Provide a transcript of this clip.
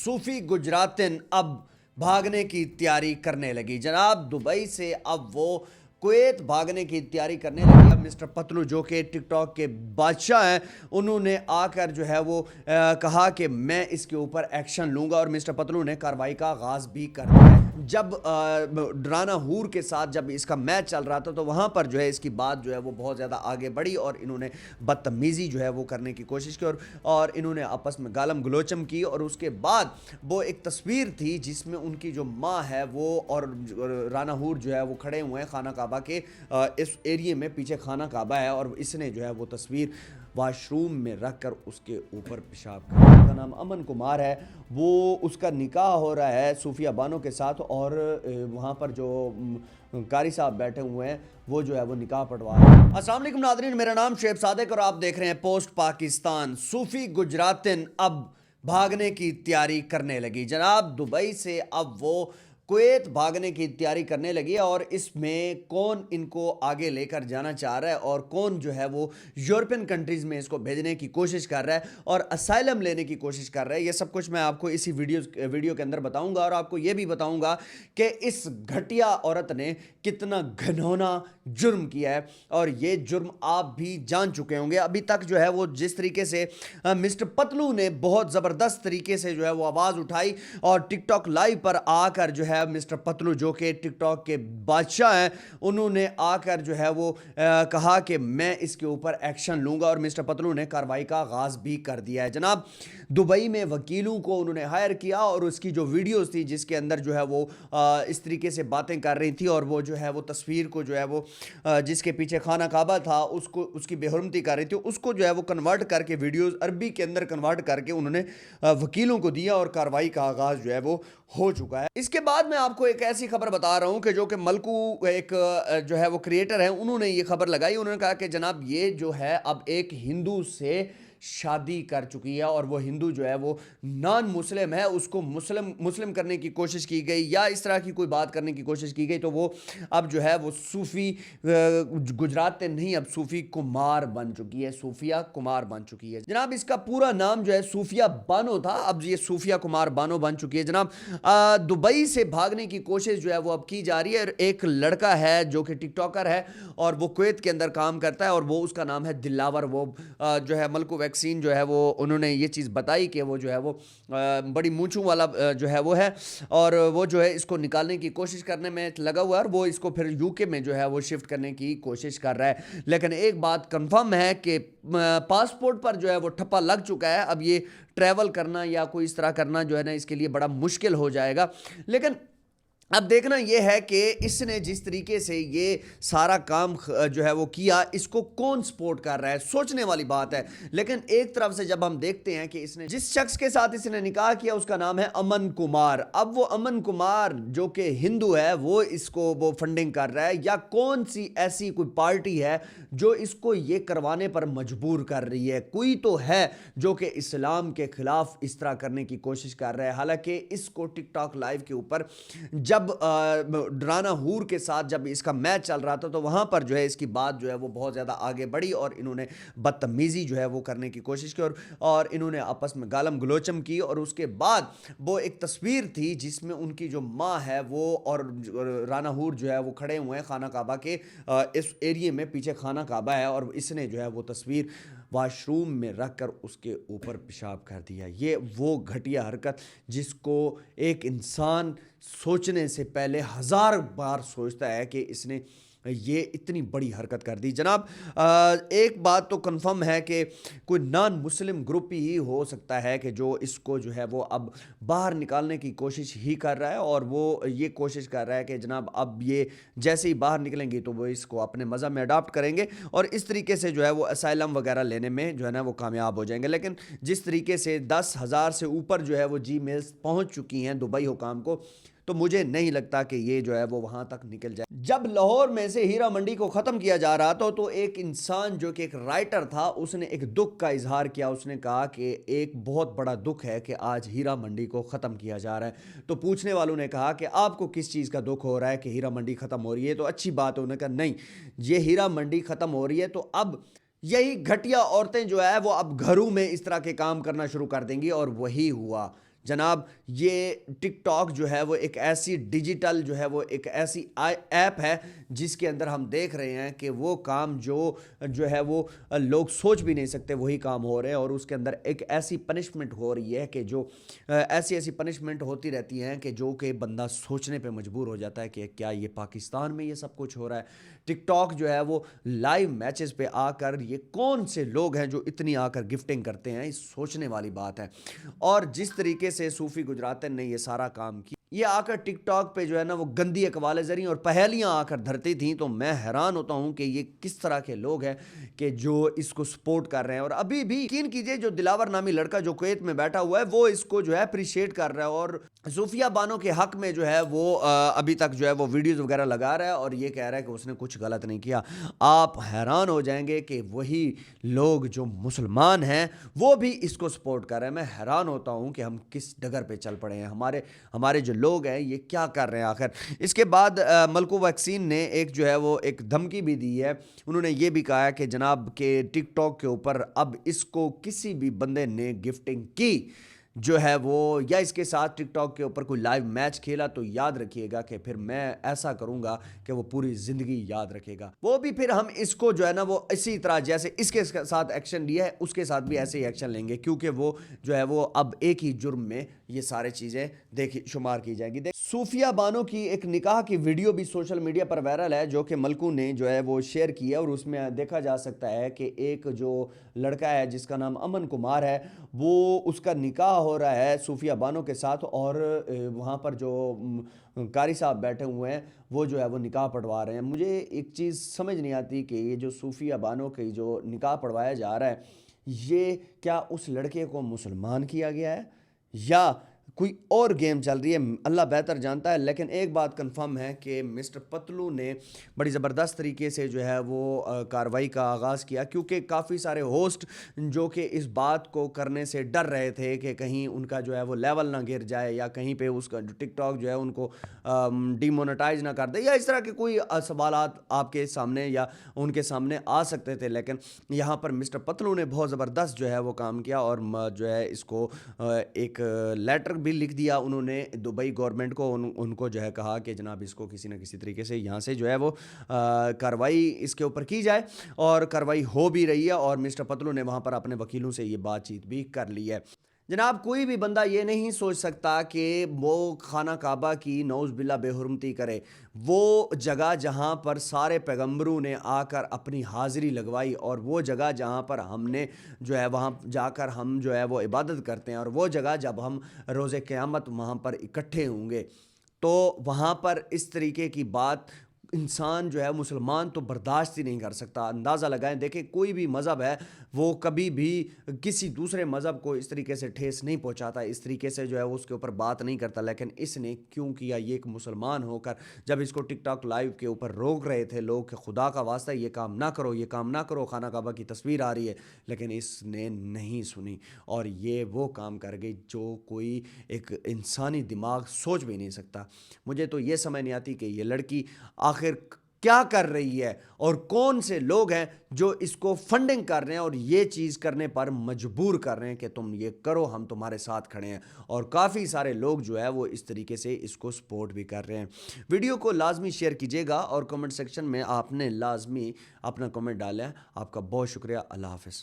सूफी गुजरातिन अब भागने की तैयारी करने लगी। जनाब दुबई से अब वो कुवैत भागने की तैयारी करने लगी। अब मिस्टर पतलू जो कि टिकटॉक के बादशाह हैं, उन्होंने आकर जो है वो कहा कि मैं इसके ऊपर एक्शन लूंगा और मिस्टर पतलू ने कार्रवाई का आगाज भी कर दिया है। जब डराना हूर के साथ जब इसका मैच चल रहा था तो वहां पर जो है इसकी बात जो है वो बहुत ज़्यादा आगे बढ़ी और इन्होंने बदतमीज़ी जो है वो करने की कोशिश की और इन्होंने आपस में गालम गलोचम की। और उसके बाद वो एक तस्वीर थी जिसमें उनकी जो माँ है वो और राना हूर जो है वो खड़े हुए हैं खाना काबा के इस एरिया में। पीछे खाना काबा है और इसने जो है वो तस्वीर वाशरूम में रख कर उसके ऊपर पेशाब किया। उसका नाम अमन कुमार है। वो उसका निकाह हो रहा है सूफिया बानो के साथ और वहाँ पर जो कारी साहब बैठे हुए हैं वो जो है वो निकाह पढ़वा रहे हैं। अस्सलाम वालेकुम नाज़रीन, मेरा नाम शेब सादिक और आप देख रहे हैं पोस्ट पाकिस्तान। सूफी गुजरातिन अब भागने की तैयारी करने लगी। जनाब दुबई से अब वो कुवैत भागने की तैयारी करने लगी और इसमें कौन इनको आगे लेकर जाना चाह रहा है और कौन जो है वो यूरोपियन कंट्रीज़ में इसको भेजने की कोशिश कर रहा है और असाइलम लेने की कोशिश कर रहा है, ये सब कुछ मैं आपको इसी वीडियो के अंदर बताऊंगा। और आपको ये भी बताऊंगा कि इस घटिया औरत ने कितना घिनौना जुर्म किया है और ये जुर्म आप भी जान चुके होंगे। अभी तक जो है वो जिस तरीके से मिस्टर पतलू ने बहुत ज़बरदस्त तरीके से जो है वो आवाज़ उठाई और टिकटॉक लाइव पर आकर जो है मिस्टर पतलू जो कि टिकटॉक के बादशाह हैं, उन्होंने आकर जो है वो कहा कि मैं इसके ऊपर एक्शन लूंगा और मिस्टर पतलू ने कार्रवाई का आगाज भी कर दिया है। जनाब दुबई में वकीलों को उन्होंने हायर किया और उसकी जो वीडियोस थी जिसके अंदर जो है वो इस तरीके से बातें कर रही थी और वो जो है वो तस्वीर को जो है वो जिसके पीछे खाना काबा था उसको उसकी बेहुरमती कर रही थी, उसको जो है वो कन्वर्ट करके वीडियोस अरबी के अंदर कन्वर्ट करके उन्होंने वकीलों को दिया और कार्रवाई का आगाज जो है वो हो चुका है। इसके बाद मैं आपको एक ऐसी खबर बता रहा हूं कि जो कि मलकू एक जो है वो क्रिएटर है, उन्होंने ये खबर लगाई। उन्होंने कहा कि जनाब ये जो है अब एक हिंदू से शादी कर चुकी है और वो हिंदू जो है वो नॉन मुस्लिम है, उसको मुस्लिम करने की कोशिश की गई या इस तरह की कोई बात करने की कोशिश की गई तो वो अब जो है वो सूफी गुजरात नहीं, अब सूफी कुमार बन चुकी है, सूफिया कुमार बन चुकी है। जनाब इसका पूरा नाम जो है सूफिया बानो था, अब ये सूफिया कुमार बानो बन चुकी है। जनाब दुबई से भागने की कोशिश जो है वो अब की जा रही है। एक लड़का है जो कि टिकटॉकर है और वो कुवैत के अंदर काम करता है और वो उसका नाम है दिलावर। वो जो है मलकू वैक्सीन जो है वो उन्होंने ये चीज़ बताई कि वो जो है वो बड़ी मूंछों वाला जो है वो है और वो जो है इसको निकालने की कोशिश करने में लगा हुआ है और वो इसको फिर यूके में जो है वो शिफ्ट करने की कोशिश कर रहा है। लेकिन एक बात कंफर्म है कि पासपोर्ट पर जो है वो ठप्पा लग चुका है। अब ये ट्रैवल करना या कोई इस तरह करना जो है ना इसके लिए बड़ा मुश्किल हो जाएगा। लेकिन अब देखना यह है कि इसने जिस तरीके से ये सारा काम जो है वो किया, इसको कौन सपोर्ट कर रहा है, सोचने वाली बात है। लेकिन एक तरफ से जब हम देखते हैं कि इसने जिस शख्स के साथ इसने निकाह किया उसका नाम है अमन कुमार। अब वो अमन कुमार जो कि हिंदू है वो इसको वो फंडिंग कर रहा है या कौन सी ऐसी कोई पार्टी है जो इसको ये करवाने पर मजबूर कर रही है? कोई तो है जो कि इस्लाम के खिलाफ इस तरह करने की कोशिश कर रहा है। हालांकि इसको टिकटॉक लाइव के ऊपर जब डराना हूर के साथ जब इसका मैच चल रहा था तो वहां पर जो है इसकी बात जो है वो बहुत ज़्यादा आगे बढ़ी और इन्होंने बदतमीज़ी जो है वो करने की कोशिश की और इन्होंने आपस में गालम गलोचम की। और उसके बाद वो एक तस्वीर थी जिसमें उनकी जो माँ है वो और राना हूर जो है वो खड़े हुए हैं खाना काबा के इस एरिया में। पीछे खाना काबा है और इसने जो है वो तस्वीर वाशरूम में रख कर उसके ऊपर पेशाब कर दिया। ये वो घटिया हरकत जिसको एक इंसान सोचने से पहले 1000 बार सोचता है कि इसने ये इतनी बड़ी हरकत कर दी। जनाब एक बात तो कंफर्म है कि कोई नॉन मुस्लिम ग्रुप ही हो सकता है कि जो इसको जो है वो अब बाहर निकालने की कोशिश ही कर रहा है और वो ये कोशिश कर रहा है कि जनाब अब ये जैसे ही बाहर निकलेंगे तो वो इसको अपने मज़हब में अडॉप्ट करेंगे और इस तरीके से जो है वो असाइलम वगैरह लेने में जो है ना वो कामयाब हो जाएंगे। लेकिन जिस तरीके से 10,000 से ऊपर जो है वो जी-मेल्स पहुँच चुकी हैं दुबई हुकाम को, तो मुझे नहीं लगता कि ये जो है वो वहां तक निकल जाए। जब लाहौर में से हीरा मंडी को ख़त्म किया जा रहा था तो एक इंसान जो कि एक राइटर था उसने एक दुख का इजहार किया। उसने कहा कि एक बहुत बड़ा दुख है कि आज हीरा मंडी को ख़त्म किया जा रहा है। तो पूछने वालों ने कहा कि आपको किस चीज़ का दुख हो रहा है कि हीरा मंडी ख़त्म हो रही है? तो अच्छी बात है। उन्होंने कहा नहीं, ये हीरा मंडी ख़त्म हो रही है तो अब यही घटिया औरतें जो है वो अब घरों में इस तरह के काम करना शुरू कर देंगी और वही हुआ। जनाब ये टिकटॉक जो है वो एक ऐसी डिजिटल जो है वो एक ऐसी ऐप है जिसके अंदर हम देख रहे हैं कि वो काम जो जो है वो लोग सोच भी नहीं सकते वही काम हो रहे हैं, और उसके अंदर एक ऐसी पनिशमेंट हो रही है कि जो ऐसी ऐसी पनिशमेंट होती रहती हैं कि जो कि बंदा सोचने पे मजबूर हो जाता है कि क्या ये पाकिस्तान में ये सब कुछ हो रहा है। टिकटॉक जो है वो लाइव मैचेस पे आकर ये कौन से लोग हैं जो इतनी आकर गिफ्टिंग करते हैं, इस सोचने वाली बात है। और जिस तरीके से सूफी गुजरातन ने ये सारा काम किया, ये आकर टिकटॉक पे जो है ना वो गंदी अकवाले जरी और पहेलियां आकर धरती थी, तो मैं हैरान होता हूं कि ये किस तरह के लोग हैं कि जो इसको सपोर्ट कर रहे हैं। और अभी भी यकीन कीजिए जो दिलावर नामी लड़का जो कुवैत में बैठा हुआ है वो इसको जो है अप्रिशिएट कर रहा है और सूफिया बानो के हक में जो है वो अभी तक जो है वो वीडियोस वगैरह लगा रहा है और ये कह रहा है कि उसने कुछ गलत नहीं किया। आप हैरान हो जाएंगे कि वही लोग जो मुसलमान हैं वो भी इसको सपोर्ट कर रहे हैं। मैं हैरान होता हूं कि हम किस डगर पे चल पड़े हैं, हमारे हमारे जो लोग हैं ये क्या कर रहे हैं आखिर। इसके बाद मलकू वैक्सीन ने एक जो है वो एक धमकी भी दी है। उन्होंने ये भी कहा है कि जनाब के टिकटॉक के ऊपर अब इसको किसी भी बंदे ने गिफ्टिंग की जो है वो या इसके साथ टिकटॉक के ऊपर कोई लाइव मैच खेला तो याद रखिएगा कि फिर मैं ऐसा करूंगा कि वो पूरी जिंदगी याद रखेगा। वो भी फिर हम इसको जो है ना वो इसी तरह जैसे इसके साथ एक्शन लिया है उसके साथ भी ऐसे ही एक्शन लेंगे, क्योंकि वो जो है वो अब एक ही जुर्म में ये सारी चीजें देखी शुमार की जाएंगी। सूफिया बानो की एक निकाह की वीडियो भी सोशल मीडिया पर वायरल है जो कि मलकू ने जो है वो शेयर की है, और उसमें देखा जा सकता है कि एक जो लड़का है जिसका नाम अमन कुमार है वो उसका निकाह हो रहा है सूफिया बानो के साथ, और वहाँ पर जो कारी साहब बैठे हुए हैं वो जो है वो निकाह पढ़वा रहे हैं। मुझे एक चीज़ समझ नहीं आती कि ये जो सूफिया बानो की जो निकाह पढ़वाया जा रहा है ये क्या उस लड़के को मुसलमान किया गया है या कोई और गेम चल रही है, अल्लाह बेहतर जानता है। लेकिन एक बात कंफर्म है कि मिस्टर पतलू ने बड़ी ज़बरदस्त तरीके से जो है वो कार्रवाई का आगाज़ किया, क्योंकि काफ़ी सारे होस्ट जो कि इस बात को करने से डर रहे थे कि कहीं उनका जो है वो लेवल ना गिर जाए या कहीं पे उसका जो टिकटॉक जो है उनको डिमोनेटाइज ना कर दे या इस तरह के कोई सवालात आपके सामने या उनके सामने आ सकते थे। लेकिन यहाँ पर मिस्टर पतलू ने बहुत ज़बरदस्त जो है वो काम किया और जो है इसको एक लेटर भी लिख दिया उन्होंने दुबई गवर्नमेंट को। उनको जो है कहा कि जनाब इसको किसी ना किसी तरीके से यहाँ से जो है वो कार्रवाई इसके ऊपर की जाए, और कार्रवाई हो भी रही है और मिस्टर पतलू ने वहाँ पर अपने वकीलों से ये बातचीत भी कर ली है। जनाब कोई भी बंदा ये नहीं सोच सकता कि वो खाना काबा की नौज़ बिल्ला बेहुरमती करे। वो जगह जहाँ पर सारे पैगंबरों ने आकर अपनी हाज़िरी लगवाई और वो जगह जहाँ पर हमने जो है वहाँ जाकर हम जो है वो इबादत करते हैं, और वो जगह जब हम रोज़े क़यामत वहाँ पर इकट्ठे होंगे तो वहाँ पर इस तरीके की बात इंसान जो है मुसलमान तो बर्दाश्त ही नहीं कर सकता। अंदाज़ा लगाएं, देखें कोई भी मज़हब है वो कभी भी किसी दूसरे मज़हब को इस तरीके से ठेस नहीं पहुंचाता, इस तरीके से जो है वो उसके ऊपर बात नहीं करता। लेकिन इसने क्यों किया, ये एक मुसलमान होकर जब इसको टिकटॉक लाइव के ऊपर रोक रहे थे लोग कि खुदा का वास्ता ये काम ना करो, ये काम ना करो, खाना काबा की तस्वीर आ रही है, लेकिन इसने नहीं सुनी और ये वो काम कर गई जो कोई एक इंसानी दिमाग सोच भी नहीं सकता। मुझे तो ये समझ नहीं आती कि ये लड़की आखिर क्या कर रही है और कौन से लोग हैं जो इसको फंडिंग कर रहे हैं और ये चीज़ करने पर मजबूर कर रहे हैं कि तुम ये करो, हम तुम्हारे साथ खड़े हैं। और काफ़ी सारे लोग जो है वो इस तरीके से इसको सपोर्ट भी कर रहे हैं। वीडियो को लाजमी शेयर कीजिएगा और कमेंट सेक्शन में आपने लाजमी अपना कमेंट डालें। आपका बहुत शुक्रिया। अल्लाह हाफ़िज़।